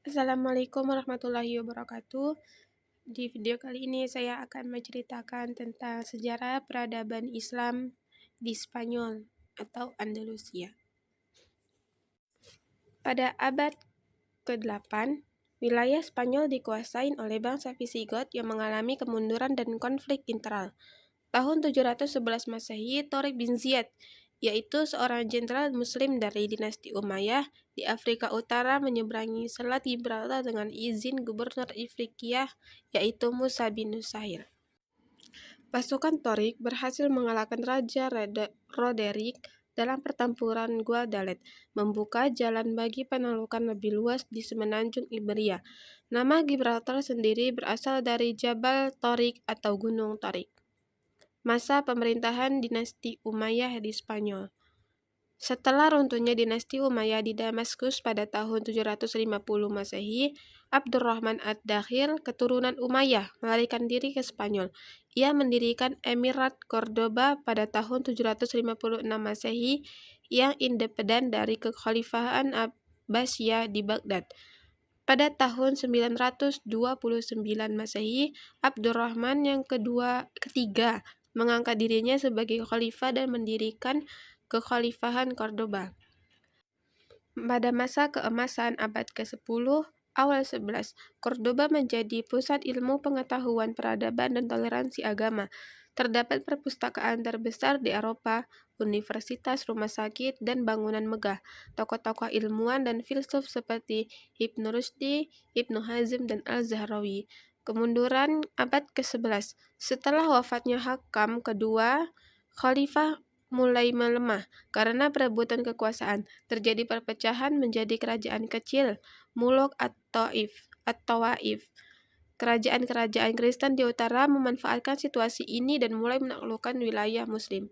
Assalamualaikum warahmatullahi wabarakatuh. Di video kali ini saya akan menceritakan tentang sejarah peradaban Islam di Spanyol atau Andalusia. Pada abad ke-8, wilayah Spanyol dikuasai oleh bangsa Visigot yang mengalami kemunduran dan konflik internal. Tahun 711 Masehi, Tariq bin Ziyad, yaitu seorang jenderal muslim dari dinasti Umayyah di Afrika Utara, menyeberangi Selat Gibraltar dengan izin gubernur Ifriqiyah, yaitu Musa bin Nusair. Pasukan Tariq berhasil mengalahkan Raja Roderick dalam pertempuran Guadalete, membuka jalan bagi penaklukan lebih luas di semenanjung Iberia. Nama Gibraltar sendiri berasal dari Jabal Tariq atau Gunung Tariq. Masa pemerintahan dinasti Umayyah di Spanyol. Setelah runtuhnya dinasti Umayyah di Damaskus pada tahun 750 Masehi, Abdurrahman ad-Dakhil, keturunan Umayyah, melarikan diri ke Spanyol. Ia mendirikan Emirat Cordoba pada tahun 756 Masehi yang independen dari kekhalifahan Abbasiyah di Baghdad. Pada tahun 929 Masehi, Abdurrahman yang ketiga mengangkat dirinya sebagai khalifah dan mendirikan kekhalifahan Cordoba. Pada masa keemasan abad ke-10, awal 11, Cordoba menjadi pusat ilmu pengetahuan, peradaban, dan toleransi agama. Terdapat perpustakaan terbesar di Eropa, universitas, rumah sakit, dan bangunan megah. Tokoh-tokoh ilmuwan dan filsuf seperti Ibnu Rushdi, Ibnu Hazm, dan Al-Zahrawi. Kemunduran abad ke-11. Setelah wafatnya Hakam kedua, khalifah mulai melemah karena perebutan kekuasaan. Terjadi perpecahan menjadi kerajaan kecil, muluk atau Waif. Kerajaan-kerajaan Kristen di utara memanfaatkan situasi ini dan mulai menaklukkan wilayah Muslim.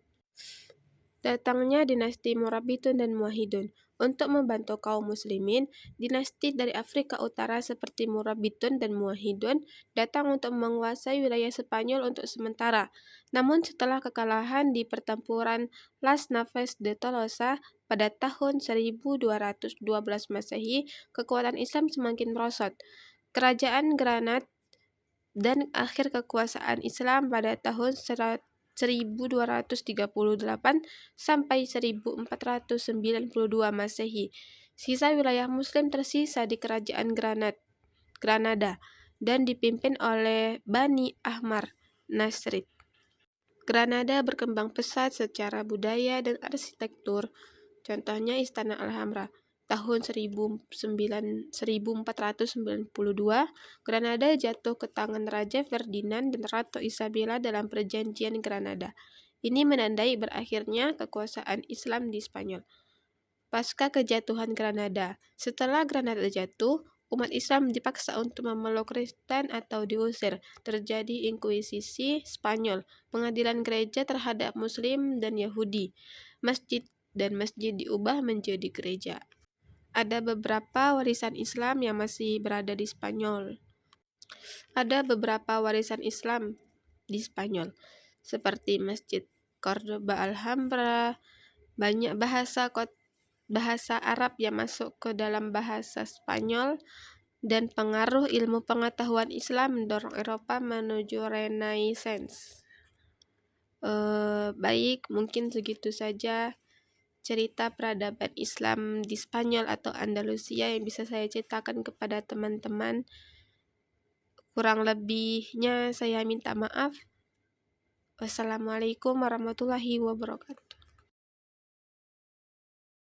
Datangnya dinasti Murabitun dan Muwahhidun. Untuk membantu kaum muslimin, dinasti dari Afrika Utara seperti Murabitun dan Muwahhidun datang untuk menguasai wilayah Spanyol untuk sementara. Namun setelah kekalahan di pertempuran Las Naves de Tolosa pada tahun 1212 Masehi, kekuatan Islam semakin merosot. Kerajaan Granada dan akhir kekuasaan Islam pada tahun 1238 sampai 1492 Masehi. Sisa wilayah Muslim tersisa di kerajaan Granada dan dipimpin oleh Bani Ahmar Nasrid. Granada berkembang pesat secara budaya dan arsitektur. Contohnya Istana Alhambra. Tahun 1492, Granada jatuh ke tangan Raja Ferdinand dan Ratu Isabella dalam Perjanjian Granada. Ini menandai berakhirnya kekuasaan Islam di Spanyol. Pasca kejatuhan Granada. Setelah Granada jatuh, umat Islam dipaksa untuk memeluk Kristen atau diusir. Terjadi Inkuisisi Spanyol, pengadilan gereja terhadap Muslim dan Yahudi. Masjid diubah menjadi gereja. Ada beberapa warisan Islam yang masih berada di Spanyol. Seperti Masjid Cordoba, Alhambra, banyak bahasa Arab yang masuk ke dalam bahasa Spanyol, dan pengaruh ilmu pengetahuan Islam mendorong Eropa menuju Renaissance. Baik, mungkin segitu saja cerita peradaban Islam di Spanyol atau Andalusia yang bisa saya ceritakan kepada teman-teman. Kurang lebihnya saya minta maaf. Wassalamualaikum warahmatullahi wabarakatuh.